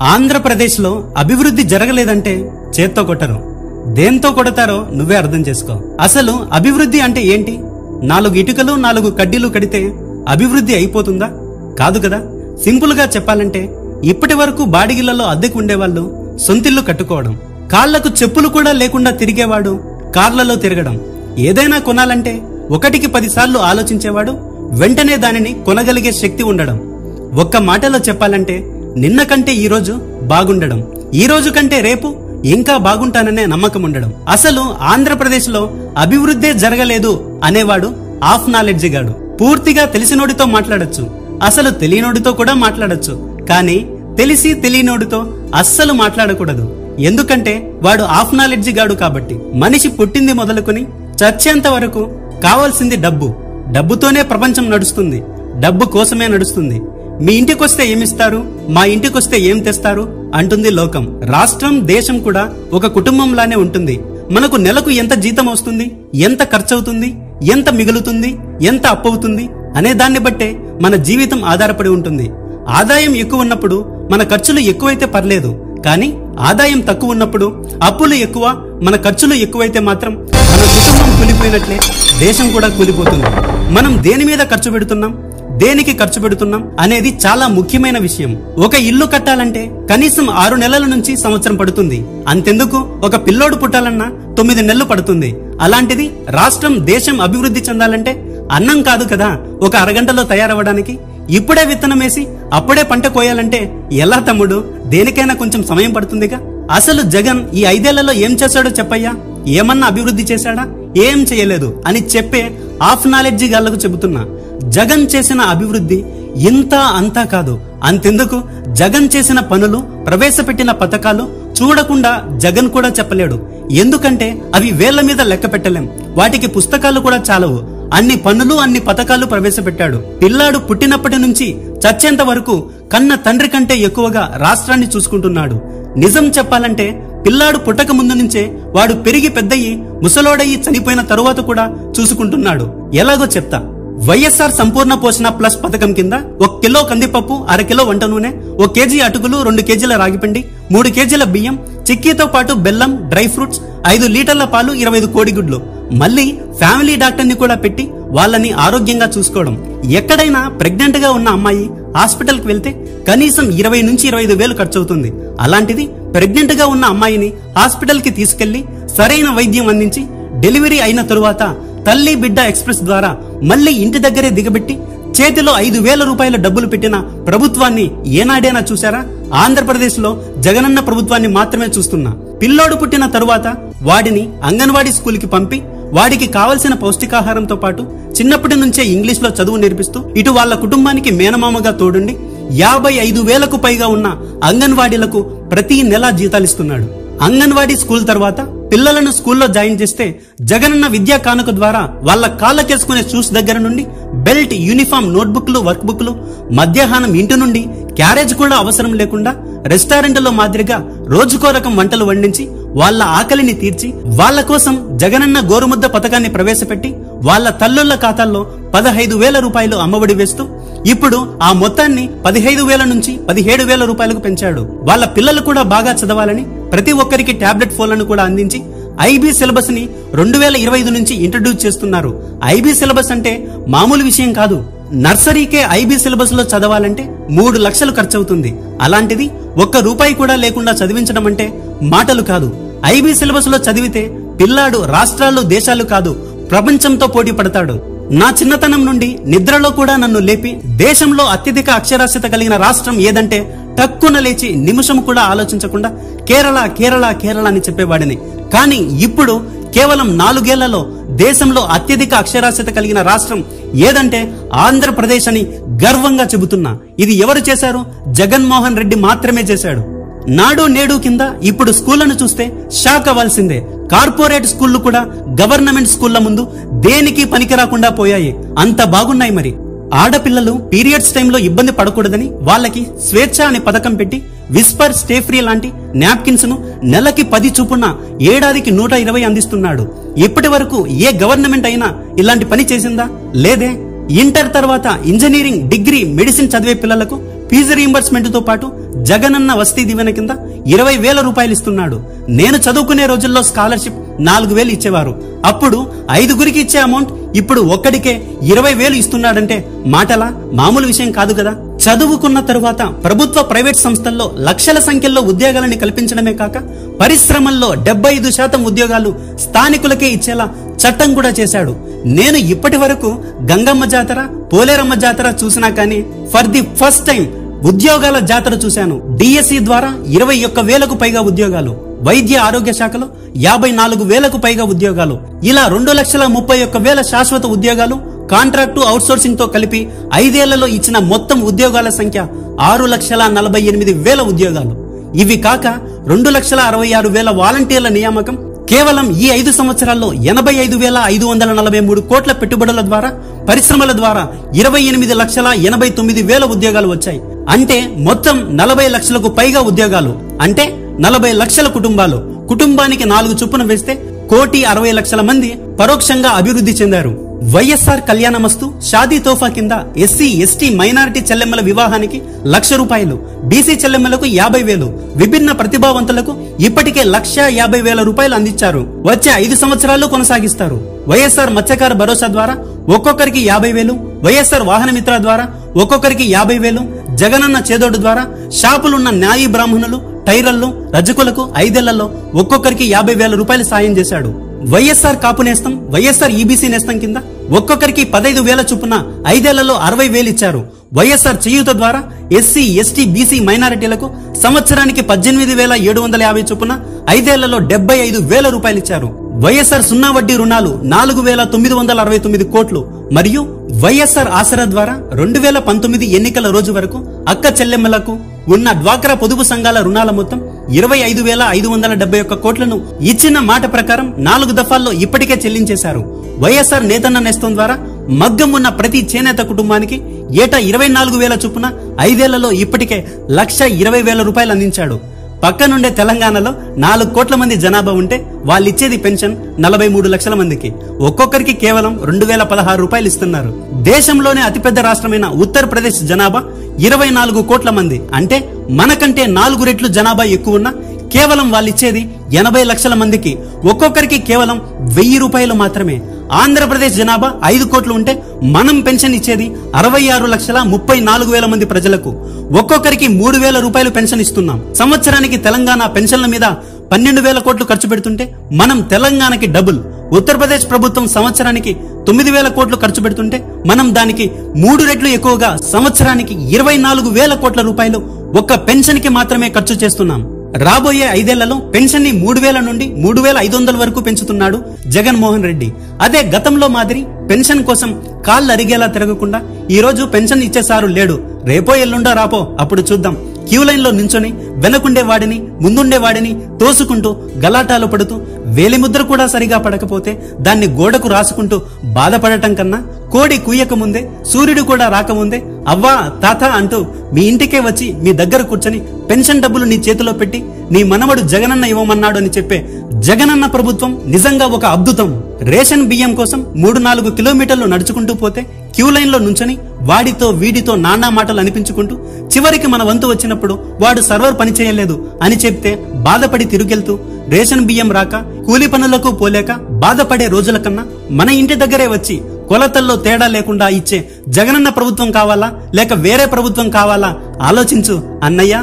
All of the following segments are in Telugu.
ఆంధ్రప్రదేశ్లో అభివృద్ధి జరగలేదంటే చేత్తో కొట్టరు, దేంతో కొడతారో నువ్వే అర్థం చేసుకో. అసలు అభివృద్ధి అంటే ఏంటి? 4 ఇటుకలు 4 కడ్డీలు కడితే అభివృద్ధి అయిపోతుందా? కాదు కదా. సింపుల్ గా చెప్పాలంటే ఇప్పటి వరకు బాడిగిళ్లలో అద్దెకు ఉండేవాళ్ళు సొంతిల్లు కట్టుకోవడం, కాళ్లకు చెప్పులు కూడా లేకుండా తిరిగేవాడు కార్లలో తిరగడం, ఏదైనా కొనాలంటే 1కి 10 సార్లు ఆలోచించేవాడు వెంటనే దానిని కొనగలిగే శక్తి ఉండడం. ఒక్క మాటలో చెప్పాలంటే నిన్న కంటే ఈ రోజు బాగుండడం, ఈ రోజు కంటే రేపు ఇంకా బాగుంటాననే నమ్మకం ఉండడం. అసలు ఆంధ్రప్రదేశ్ లో అభివృద్ధే జరగలేదు అనేవాడు హాఫ్ నాలెడ్జి గాడు. పూర్తిగా తెలిసినోడితో మాట్లాడొచ్చు, అసలు తెలియనోడితో కూడా మాట్లాడొచ్చు, కానీ తెలిసి తెలియనోడితో అస్సలు మాట్లాడకూడదు. ఎందుకంటే వాడు హాఫ్ నాలెడ్జి గాడు కాబట్టి. మనిషి పుట్టింది మొదలుకొని చచ్చేంత వరకు కావాల్సింది డబ్బు. డబ్బుతోనే ప్రపంచం నడుస్తుంది, డబ్బు కోసమే నడుస్తుంది. మీ ఇంటికొస్తే ఏమిస్తారు, మా ఇంటికొస్తే ఏం తెస్తారు అంటుంది లోకం. రాష్ట్రం దేశం కూడా ఒక కుటుంబంలానే ఉంటుంది. మనకు నెలకు ఎంత జీతం వస్తుంది, ఎంత ఖర్చవుతుంది, ఎంత మిగులుతుంది, ఎంత అప్పవుతుంది అనే దాన్ని బట్టే మన జీవితం ఆధారపడి ఉంటుంది. ఆదాయం ఎక్కువ ఉన్నప్పుడు మన ఖర్చులు ఎక్కువైతే పర్లేదు, కానీ ఆదాయం తక్కువ ఉన్నప్పుడు అప్పులు ఎక్కువ, మన ఖర్చులు ఎక్కువైతే మాత్రం మన కుటుంబం కూలిపోయినట్లే దేశం కూడా కూలిపోతుంది. మనం దేని మీద ఖర్చు పెడుతున్నాం, దేనికి ఖర్చు పెడుతున్నాం అనేది చాలా ముఖ్యమైన విషయం. ఒక ఇల్లు కట్టాలంటే కనీసం 6 నెలల నుంచి సంవత్సరం పడుతుంది. అంతెందుకు ఒక పిల్లోడు పుట్టాలన్నా 9 నెలలు పడుతుంది. అలాంటిది రాష్ట్రం దేశం అభివృద్ధి చెందాలంటే అన్నం కాదు కదా ఒక అరగంటలో తయారవడానికి. ఇప్పుడే విత్తనం వేసి అప్పుడే పంట కోయాలంటే ఎలా తమ్ముడు? దేనికైనా కొంచెం సమయం పడుతుందిగా. అసలు జగన్ ఈ 5 ఏళ్లలో ఏం చేశాడో చెప్పయ్యా. ఏమన్నా అభివృద్ధి చేశాడా? ఏం చేయలేదు అని చెప్పే హాఫ్ నాలెడ్జి గాళ్లకు చెబుతున్నా. జగన్ చేసిన అభివృద్ధి ఇంత అంతా కాదు. అంతెందుకు జగన్ చేసిన పనులు, ప్రవేశపెట్టిన పథకాలు చూడకుండా జగన్ కూడా చెప్పలేడు. ఎందుకంటే అవి వేళ్ల మీద లెక్క పెట్టలేం, వాటికి పుస్తకాలు కూడా చాలవు. అన్ని పనులు, అన్ని పథకాలు ప్రవేశపెట్టాడు. పిల్లాడు పుట్టినప్పటి నుంచి చచ్చేంత వరకు కన్న తండ్రి కంటే ఎక్కువగా రాష్ట్రాన్ని చూసుకుంటున్నాడు. నిజం చెప్పాలంటే పిల్లాడు పుట్టక ముందు నుంచే వాడు పెరిగి పెద్దయి ముసలోడయి చనిపోయిన తరువాత కూడా చూసుకుంటున్నాడు. ఎలాగో చెప్తా. వైఎస్ఆర్ సంపూర్ణ పోషణ ప్లస్ పథకం కింద 1 కిలో కందిపప్పు, 1/2 కిలో వంట నూనె, 1 కేజీ అటుకులు, 2 కేజీల రాగిపిండి, 3 కేజీల బియ్యం, చిక్కీతో పాటు బెల్లం, డ్రై ఫ్రూట్స్, 5 లీటర్ల పాలు, 25 కోడిగుడ్లు. మళ్ళీ ఫ్యామిలీ డాక్టర్ ని కూడా పెట్టి వాళ్ళని ఆరోగ్యంగా చూసుకోవడం. ఎక్కడైనా ప్రెగ్నెంట్ గా ఉన్న అమ్మాయి హాస్పిటల్ కి వెళ్తే కనీసం 20 నుంచి 25 వేలు ఖర్చు అవుతుంది. అలాంటిది ప్రెగ్నెంట్ గా ఉన్న అమ్మాయిని హాస్పిటల్ కి తీసుకెళ్లి సరైన వైద్యం అందించి డెలివరీ అయిన తరువాత తల్లి బిడ్డ ఎక్స్ప్రెస్ ద్వారా మళ్లీ ఇంటి దగ్గరే దిగబెట్టి చేతిలో 5,000 రూపాయల డబ్బులు పెట్టిన ప్రభుత్వాన్ని ఏనాడైనా చూశారా? ఆంధ్రప్రదేశ్ లో జగనన్న ప్రభుత్వాన్ని మాత్రమే చూస్తున్నా. పిల్లోడు పుట్టిన తరువాత వాడిని అంగన్వాడీ స్కూల్ కి పంపి వాడికి కావలసిన పౌష్టికాహారంతో పాటు చిన్నప్పటి నుంచే ఇంగ్లీష్ లో చదువు నేర్పిస్తూ ఇటు వాళ్ళ కుటుంబానికి మేనమామగా తోడుండి 55,000కు పైగా ఉన్న అంగన్వాడీలకు ప్రతి నెల జీతాలిస్తున్నాడు. అంగన్వాడీ స్కూల్ తర్వాత పిల్లలను స్కూల్లో జాయిన్ చేస్తే జగనన్న విద్యా కానుక ద్వారా వాళ్ళ కాళ్ళకేసుకునే షూస్ దగ్గర నుండి బెల్ట్, యూనిఫామ్, నోట్బుక్లు, వర్క్ బుక్లు, మధ్యాహ్నం ఇంటి నుండి క్యారేజ్ కూడా అవసరం లేకుండా రెస్టారెంట్లో మాదిరిగా రోజుకో రకం వంటలు వండించి వాళ్ళ ఆకలిని తీర్చి వాళ్ళ కోసం జగనన్న గోరుముద్ద పథకాన్ని ప్రవేశపెట్టి వాళ్ళ తల్లుల ఖాతాల్లో 15,000 రూపాయలు అమ్మఒడి వేస్తూ ఇప్పుడు ఆ మొత్తాన్ని 15,000 నుంచి 17,000 రూపాయలకు పెంచాడు. వాళ్ళ పిల్లలు కూడా బాగా చదవాలని ప్రతి ఒక్కరికి టాబ్లెట్ ఫోన్లను కూడా అందించి ఐబీ సిలబస్ ని 2025 నుంచి ఇంట్రడ్యూస్ చేస్తున్నారు. ఐబీ సిలబస్ అంటే మామూలు విషయం కాదు. నర్సరీకే ఐబీ సిలబస్ లో చదవాలంటే 3 లక్షలు ఖర్చవుతుంది. అలాంటిది ₹1 కూడా లేకుండా చదివించడం అంటే మాటలు కాదు. ఐబీ సిలబస్ లో చదివితే పిల్లాడు రాష్ట్రాలు, దేశాలు కాదు ప్రపంచంతో పోటీ పడతాడు. నా చిన్నతనం నుండి నిద్రలో కూడా నన్ను లేపి దేశంలో అత్యధిక అక్షరాస్యత కలిగిన రాష్ట్రం ఏదంటే టక్కున లేచి నిమిషం కూడా ఆలోచించకుండా కేరళ కేరళ కేరళ అని చెప్పేవాడిని. కానీ ఇప్పుడు కేవలం 4 ఏళ్లలో దేశంలో అత్యధిక అక్షరాస్యత కలిగిన రాష్ట్రం ఏదంటే ఆంధ్రప్రదేశ్ అని గర్వంగా చెబుతున్నా. ఇది ఎవరు చేశారు? జగన్మోహన్ రెడ్డి మాత్రమే చేశాడు. నాడు నేడు కింద ఇప్పుడు స్కూళ్లను చూస్తే షాక్ అవ్వాల్సిందే. కార్పొరేట్ స్కూళ్లు కూడా గవర్నమెంట్ స్కూళ్ల ముందు దేనికి పనికి రాకుండా పోయాయి. అంత బాగున్నాయి. మరి ఆడపిల్లలు పీరియడ్స్ టైంలో ఇబ్బంది పడకూడదని వాళ్ళకి స్వేచ్ఛ అనే పథకం పెట్టి విస్పర్, స్టే ఫ్రీ లాంటి నాప్కిన్స్ ను నెలకి 10 చొప్పున ఏడాదికి 120 అందిస్తున్నాడు. ఇప్పటి వరకు ఏ గవర్నమెంట్ అయినా ఇలాంటి పని చేసిందా? లేదే. ఇంటర్ తర్వాత ఇంజనీరింగ్, డిగ్రీ, మెడిసిన్ చదివే పిల్లలకు ఫీజు రీయింబర్స్మెంట్ తో పాటు జగనన్న వసతి దీవెన కింద 20,000 రూపాయలు ఇస్తున్నాడు. నేను చదువుకునే రోజుల్లో స్కాలర్షిప్ 4,000 ఇచ్చేవారు. అప్పుడు 5గురికి ఇచ్చే అమౌంట్ ఇప్పుడు ఒక్కడికే 20,000 ఇస్తున్నాడంటే మాటలా? మామూలు విషయం కాదు కదా. చదువుకున్న తరువాత ప్రభుత్వ ప్రైవేట్ సంస్థల్లో లక్షల సంఖ్యలో ఉద్యోగాలను కల్పించడమే కాక పరిశ్రమల్లో 75% ఉద్యోగాలు స్థానికులకే ఇచ్చేలా చట్టం కూడా చేశాడు. నేను ఇప్పటి వరకు గంగమ్మ జాతర, పోలేరమ్మ జాతర చూసినా కానీ ఫర్ ది ఫస్ట్ టైం ఉద్యోగాల జాతర చూశాను. డిఎస్సి ద్వారా 21,000కు పైగా ఉద్యోగాలు, వైద్య ఆరోగ్య శాఖలో 54,000కు పైగా ఉద్యోగాలు, ఇలా 2,31,000 శాశ్వత ఉద్యోగాలు కాంట్రాక్టు అవుట్సోర్సింగ్ తో కలిపి 5 ఏళ్లలో ఇచ్చిన మొత్తం ఉద్యోగాల సంఖ్య 6,48,000 ఉద్యోగాలు. ఇవి కాక 2,66,000 వాలంటీర్ల నియామకం. కేవలం ఈ 5 సంవత్సరాల్లో 85,543 కోట్ల పెట్టుబడుల ద్వారా పరిశ్రమల ద్వారా 28,89,000 ఉద్యోగాలు వచ్చాయి. అంటే మొత్తం 40 లక్షలకు పైగా ఉద్యోగాలు. అంటే 40 లక్షల కుటుంబాలు. కుటుంబానికి 4 చొప్పున వేస్తే 1,60,00,000 మంది పరోక్షంగా అభివృద్ధి చెందారు. వైఎస్ఆర్ కళ్యాణమస్తు షాదీ తోఫా కింద ఎస్సీ, ఎస్టీ, మైనారిటీ చెల్లెమ్మల వివాహానికి 1,00,000 రూపాయలు, బీసీ చెల్లెమ్మలకు 50,000, విభిన్న ప్రతిభావంతులకు ఇప్పటికే 1,50,000 రూపాయలు అందించారు. వచ్చే 5 సంవత్సరాలు కొనసాగిస్తారు. వైఎస్ఆర్ మత్స్యకార భరోసా ద్వారా ఒక్కొక్కరికి 50,000, వైఎస్ఆర్ వాహన మిత్ర ద్వారా ఒక్కొక్కరికి 50,000, జగనన్న చేదోడు ద్వారా షాపులున్న న్యాయీ బ్రాహ్మణులు, టైరర్లు, రజకులకు 5 ఏళ్లలో ఒక్కొక్కరికి 50,000 రూపాయలు సాయం చేశాడు. వైఎస్ఆర్ కాపు నేస్తం, వైఎస్ఆర్ ఈబీసీ నేస్తం కింద ఒక్కొక్కరికి 15,000 చొప్పున 5 ఏళ్లలో 60,000 ఇచ్చారు. వైఎస్ఆర్ చేయూత ద్వారా ఎస్సీ, ఎస్టీ, బీసీ, మైనారిటీలకు సంవత్సరానికి 18,750 చొప్పున 5 ఏళ్లలో 75,000 రూపాయలు ఇచ్చారు. వైఎస్ఆర్ సున్నా వడ్డీ రుణాలు 4,969 కోట్లు మరియు వైఎస్ఆర్ ఆసరా ద్వారా 2019 ఎన్నికల రోజు వరకు అక్క చెల్లెమ్మలకు ఉన్న డ్వాక్రా పొదుపు సంఘాల రుణాల మొత్తం 25,571 కోట్లను ఇచ్చిన మాట ప్రకారం 4 దఫాల్లో ఇప్పటికే చెల్లించేశారు. వైఎస్ఆర్ నేతన్న నేస్తం ద్వారా మగ్గం ఉన్న ప్రతి చేనేత కుటుంబానికి ఏటా 24,000 చొప్పున 5 ఏళ్లలో ఇప్పటికే 1,20,000 రూపాయలు అందించాడు. పక్కనుండే తెలంగాణలో 4 కోట్ల మంది జనాభా ఉంటే వాళ్ళిచ్చేది పెన్షన్ 43 లక్షల మందికి. ఒక్కొక్కరికి కేవలం 2,016 రూపాయలు ఇస్తున్నారు. దేశంలోనే అతిపెద్ద రాష్ట్రమైన ఉత్తరప్రదేశ్ జనాభా 24 కోట్ల మంది. అంటే మనకంటే 4 రెట్లు జనాభా ఎక్కువ ఉన్న కేవలం వాళ్ళిచ్చేది 80 లక్షల మందికి ఒక్కొక్కరికి కేవలం 1,000 రూపాయలు మాత్రమే. ఆంధ్రప్రదేశ్ జనాభా 5 కోట్లు ఉంటే మనం పెన్షన్ ఇచ్చేది 66,34,000 మంది ప్రజలకు. ఒక్కొక్కరికి 3,000 రూపాయలు పెన్షన్ ఇస్తున్నాం. సంవత్సరానికి తెలంగాణ పెన్షన్ల మీద 12,000 కోట్లు ఖర్చు పెడుతుంటే మనం తెలంగాణకి డబుల్. ఉత్తరప్రదేశ్ ప్రభుత్వం సంవత్సరానికి 9,000 కోట్లు ఖర్చు పెడుతుంటే మనం దానికి 3 రెట్లు ఎక్కువగా సంవత్సరానికి 24,000 కోట్ల రూపాయలు ఒక్క పెన్షన్ కి మాత్రమే ఖర్చు చేస్తున్నాం. రాబోయే 5 ఏళ్లలో పెన్షన్ ని 3,000 నుండి 3,500 వరకు పెంచుతున్నాడు జగన్మోహన్ రెడ్డి. అదే గతంలో మాదిరి పెన్షన్ కోసం కాళ్ళు అరిగేలా తిరగకుండా ఈ రోజు పెన్షన్ ఇచ్చేసారు లేడు. రేపో ఎల్లుండో రాపో అప్పుడు చూద్దాం. క్యూ లైన్ లో నించొని వెనకుండే వాడిని ముందుండే వాడిని తోసుకుంటూ గలాటాలు పడుతూ వేలిముద్ర కూడా సరిగా పడకపోతే దాన్ని గోడకు రాసుకుంటూ బాధపడటం కన్నా కోడి కూయక ముందే సూర్యుడు కూడా రాకముందే అవ్వా తాత అంటూ మీ ఇంటికే వచ్చి మీ దగ్గర కూర్చొని పెన్షన్ డబ్బులు నీ చేతిలో పెట్టి నీ మనవడు జగనన్న ఇవ్వమన్నాడు అని చెప్పే జగనన్న ప్రభుత్వం నిజంగా ఒక అద్భుతం. రేషన్ బియ్యం కోసం 3-4 కిలోమీటర్లు నడుచుకుంటూ పోతే క్యూ లైన్ లో నుంచొని వాడితో వీడితో నానా మాటలు అనిపించుకుంటూ చివరికి మన వంతు వచ్చినప్పుడు వాడు సర్వర్ పని చేయలేదు అని చెప్తే బాధపడి తిరుగెళ్తూ రేషన్ బియ్యం రాక కూలి పనులకు పోలేక బాధపడే రోజుల కన్నా మన ఇంటి దగ్గరే వచ్చి కొలతల్లో తేడా లేకుండా ఇచ్చే జగనన్న ప్రభుత్వం కావాలా లేక వేరే ప్రభుత్వం కావాలా ఆలోచించు అన్నయ్య.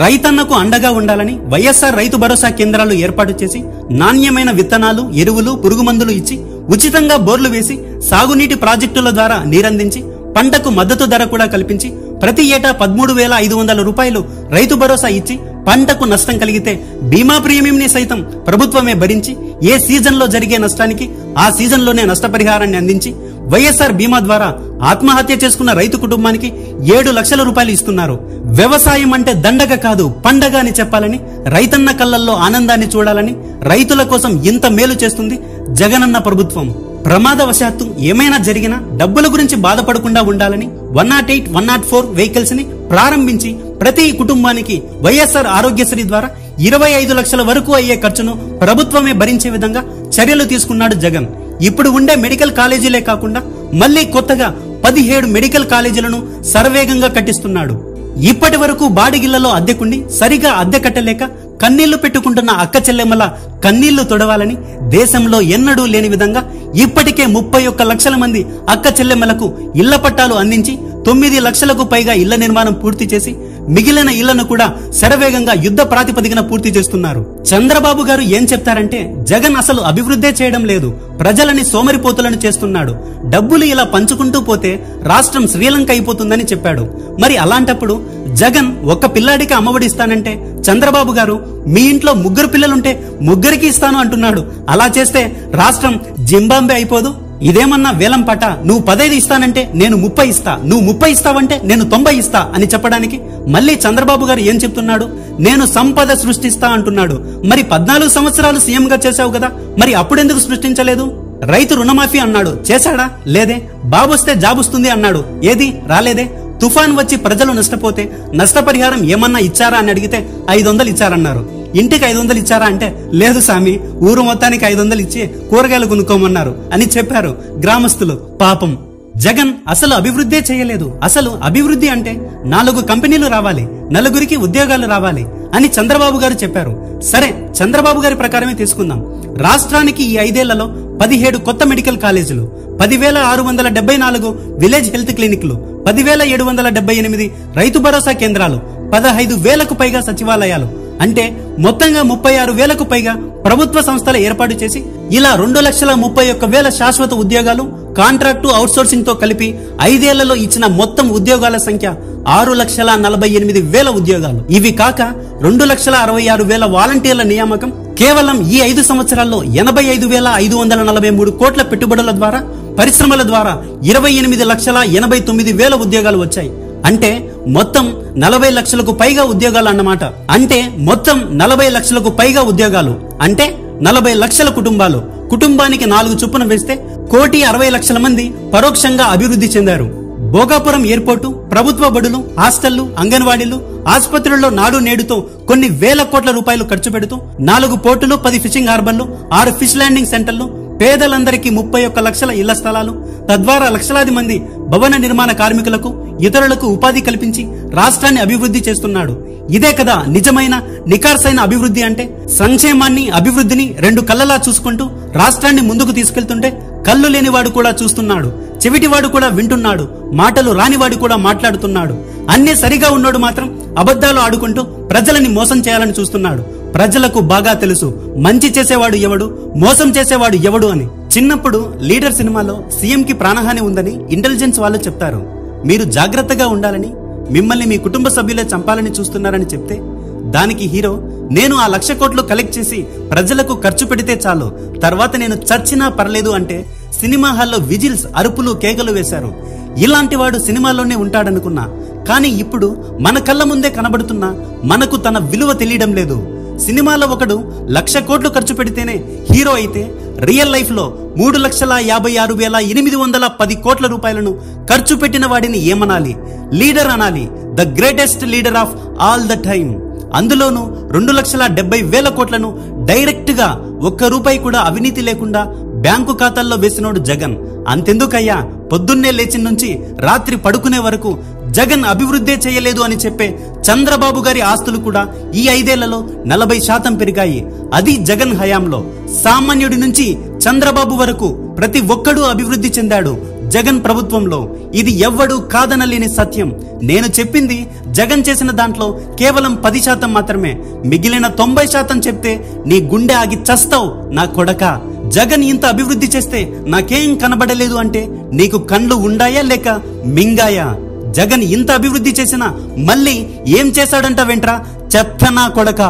రైతన్నకు అండగా ఉండాలని వైఎస్ఆర్ రైతు భరోసా కేంద్రాలు ఏర్పాటు చేసి నాణ్యమైన విత్తనాలు, ఎరువులు, పురుగు మందులు ఇచ్చి ఉచితంగా బోర్లు వేసి సాగునీటి ప్రాజెక్టుల ద్వారా నీరందించి పంటకు మద్దతు ధర కూడా కల్పించి ప్రతి ఏటా 13,500 రూపాయలు రైతు భరోసా ఇచ్చి పంటకు నష్టం కలిగితే బీమా ప్రీమియం ని సైతం ప్రభుత్వమే భరించి ఏ సీజన్ లో జరిగే నష్టానికి ఆ సీజన్ లోనే నష్టపరిహారాన్ని అందించి వైఎస్ఆర్ బీమా ద్వారా ఆత్మహత్య చేసుకున్న రైతు కుటుంబానికి 7 లక్షల రూపాయలు ఇస్తున్నారు. వ్యవసాయం అంటే దండగ కాదు పండగ అని చెప్పాలని, రైతన్న కళ్ళల్లో ఆనందాన్ని చూడాలని, రైతుల కోసం ఇంత మేలు చేస్తుంది జగనన్న ప్రభుత్వం. ప్రమాదవశాత్తు ఏమైనా జరిగినా డబ్బుల గురించి బాధపడకుండా ఉండాలని 108, 104 వెహికల్స్ ని ప్రారంభించి ప్రతి కుటుంబానికి వైఎస్ఆర్ ఆరోగ్యశ్రీ ద్వారా 25 లక్షల వరకు అయ్యే ఖర్చును ప్రభుత్వమే భరించే విధంగా చర్యలు తీసుకున్నాడు జగన్. ఇప్పుడు ఉండే మెడికల్ కాలేజీలే కాకుండా మళ్లీ కొత్తగా 17 మెడికల్ కాలేజీలను శరవేగంగా కట్టిస్తున్నాడు. ఇప్పటి వరకు బాడిగిళ్లలో అద్దెకుండి సరిగా అద్దె కట్టలేక కన్నీళ్లు పెట్టుకుంటున్న అక్క చెల్లెమ్మల కన్నీళ్లు తొడవాలని దేశంలో ఎన్నడూ లేని విధంగా ఇప్పటికే 31 లక్షల మంది అక్క చెల్లెమ్మలకు ఇళ్ల పట్టాలు అందించి 9 లక్షలకు పైగా ఇళ్ల నిర్మాణం పూర్తి చేసి మిగిలిన ఇళ్లను కూడా శరవేగంగా యుద్ధ ప్రాతిపదికన పూర్తి చేస్తున్నారు. చంద్రబాబు గారు ఏం చెప్తారంటే జగన్ అసలు అభివృద్ధే చేయడం లేదు, ప్రజలని సోమరిపోతులను చేస్తున్నాడు, డబ్బులు ఇలా పంచుకుంటూ పోతే రాష్ట్రం శ్రీలంక అయిపోతుందని చెప్పాడు. మరి అలాంటప్పుడు జగన్ ఒక్క పిల్లాడికి అమ్మఒడి ఇస్తానంటే చంద్రబాబు గారు మీ ఇంట్లో 3 పిల్లలుంటే 3కి ఇస్తాను అంటున్నాడు. అలా చేస్తే రాష్ట్రం జింబాంబే అయిపోదు? ఇదేమన్నా వేలం పాట? నువ్వు 15 ఇస్తానంటే నేను 30 ఇస్తా, నువ్వు 30 ఇస్తావంటే నేను 90 ఇస్తా అని చెప్పడానికి మళ్ళీ చంద్రబాబు గారు ఏం చెప్తున్నాడు? నేను సంపద సృష్టిస్తా అంటున్నాడు. మరి 14 సంవత్సరాలు సీఎం గా చేశావు కదా, మరి అప్పుడెందుకు సృష్టించలేదు? రైతు రుణమాఫీ అన్నాడు, చేశాడా? లేదే. బాబొస్తే జాబొస్తుంది అన్నాడు, ఏది? రాలేదే. తుఫాన్ వచ్చి ప్రజలు నష్టపోతే నష్టపరిహారం ఏమన్నా ఇచ్చారా అని అడిగితే 500 ఇచ్చారన్నారు. ఇంటికి 500 ఇచ్చారా అంటే లేదు సామి, ఊరు మొత్తానికి 500 ఇచ్చి కూరగాయలు కొనుక్కోమన్నారు అని చెప్పారు గ్రామస్తులు. పాపం జగన్ అసలు అభివృద్ధే చేయలేదు. అసలు అభివృద్ధి అంటే 4 కంపెనీలు రావాలి, 4గురికి ఉద్యోగాలు రావాలి అని చంద్రబాబు గారు చెప్పారు. సరే, చంద్రబాబు గారి ప్రకారమే తీసుకుందాం. రాష్ట్రానికి ఈ 5 ఏళ్లలో 17 కొత్త మెడికల్ కాలేజీలు, 10,674 విలేజ్ హెల్త్ క్లినిక్లు, 10,778 రైతు భరోసా కేంద్రాలు, 15,000కు పైగా సచివాలయాలు, అంటే మొత్తంగా 36,000కు పైగా ప్రభుత్వ సంస్థల ఏర్పాటు చేసి ఇలా 2,31,000 శాశ్వత ఉద్యోగాలు కాంట్రాక్టు అవుట్సోర్సింగ్ తో కలిపి 5 ఏళ్లలో ఇచ్చిన మొత్తం ఉద్యోగాల సంఖ్య 6,48,000 ఉద్యోగాలు. ఇవి కాక 2,66,000 వాలంటీర్ల నియామకం. కేవలం ఈ 5 సంవత్సరాల్లో 85,543 కోట్ల పెట్టుబడుల ద్వారా, పరిశ్రమల ద్వారా 28,89,000 ఉద్యోగాలు వచ్చాయి. అంటే మొత్తం 40 లక్షలకు పైగా ఉద్యోగాలు అన్నమాట. అంటే మొత్తం 40 లక్షలకు పైగా ఉద్యోగాలు అంటే 40 లక్షల కుటుంబాలు. కుటుంబానికి 4 చొప్పున వేస్తే 1,60,00,000 మంది పరోక్షంగా అభివృద్ధి చెందారు. భోగాపురం ఎయిర్పోర్టు, ప్రభుత్వ బడులు, హాస్టళ్లు, అంగన్వాడీలు, ఆసుపత్రుల్లో నాడు నేడుతో కొన్ని వేల కోట్ల రూపాయలు ఖర్చు పెడుతూ 4 పోర్టులు, 10 ఫిషింగ్ హార్బర్లు, 6 ఫిష్ ల్యాండింగ్ సెంటర్లు, పేదలందరికీ 31 లక్షల ఇళ్ల స్థలాలు, తద్వారా లక్షలాది మంది భవన నిర్మాణ కార్మికులకు, ఇతరులకు ఉపాధి కల్పించి రాష్ట్రాన్ని అభివృద్ధి చేస్తున్నాడు. ఇదే కదా నిజమైన నికార్సైన అభివృద్ధి అంటే. సంక్షేమాన్ని, అభివృద్ధిని 2 కళ్ళలా చూసుకుంటూ రాష్ట్రాన్ని ముందుకు తీసుకెళ్తుంటే కళ్ళు లేనివాడు కూడా చూస్తున్నాడు, చెవిటివాడు కూడా వింటున్నాడు, మాటలు రానివాడు కూడా మాట్లాడుతున్నాడు. అన్నీ సరిగా ఉన్నోడు మాత్రం అబద్ధాలు ఆడుకుంటూ ప్రజలని మోసం చేయాలని చూస్తున్నాడు. ప్రజలకు బాగా తెలుసు మంచి చేసేవాడు ఎవడు, మోసం చేసేవాడు ఎవడు అని. చిన్నప్పుడు లీడర్ సినిమాలో సీఎం కి ప్రాణహాని ఉందని ఇంటెలిజెన్స్ వాళ్ళు చెప్తారు. మీరు జాగ్రత్తగా ఉండాలని, మిమ్మల్ని మీ కుటుంబ సభ్యులే చంపాలని చూస్తున్నారని చెప్తే దానికి హీరో నేను ఆ 1,00,000 కోట్లు కలెక్ట్ చేసి ప్రజలకు ఖర్చు పెడితే చాలు, తర్వాత నేను చచ్చినా పర్లేదు అంటే సినిమా హాల్లో విజిల్స్, అరుపులు, కేకలు వేశారు. ఇలాంటి వాడు సినిమాలోనే ఉంటాడనుకున్నా, కానీ ఇప్పుడు మన కళ్ళ ముందే కనబడుతున్నా మనకు తన విలువ తెలియడం లేదు. సినిమాలో ఒకడు 1,00,000 కోట్లు ఖర్చు పెడితేనే హీరో అయితే రియల్ లైఫ్ లో 3,56,810 కోట్ల రూపాయలను ఖర్చు పెట్టిన వాడిని ఏమనాలి? లీడర్ అనాలి, the greatest leader of all the time. అందులోనూ 2,70,000 కోట్లను డైరెక్ట్ గా 1 రూపాయి కూడా అవినీతి లేకుండా బ్యాంకు ఖాతాల్లో వేసినోడు జగన్. అంతెందుకయ్యా, పొద్దున్నే లేచి నుంచి రాత్రి పడుకునే వరకు జగన్ అభివృద్ధే చేయలేదు అని చెప్పే చంద్రబాబు గారి ఆస్తులు కూడా ఈ 5 ఏళ్లలో 40% పెరిగాయి. అది జగన్ హయాంలో. సామాన్యుడి నుంచి చంద్రబాబు వరకు ప్రతి ఒక్కడూ అభివృద్ధి చెందాడు జగన్ ప్రభుత్వంలో. ఇది ఎవ్వడూ కాదనలేని సత్యం. నేను చెప్పింది జగన్ చేసిన దాంట్లో కేవలం 10% మాత్రమే. మిగిలిన 90% చెప్తే నీ గుండె ఆగి చస్తావు నా కొడక. జగన్ ఇంత అభివృద్ధి చేస్తే నాకేం కనబడలేదు అంటే నీకు కళ్ళు ఉండాయా లేక మింగాయా? జగన్ ఇంత అభివృద్ధి చేసినా మళ్ళీ ఏం చేశాడంట వెంట్రా చెత్త నా కొడక.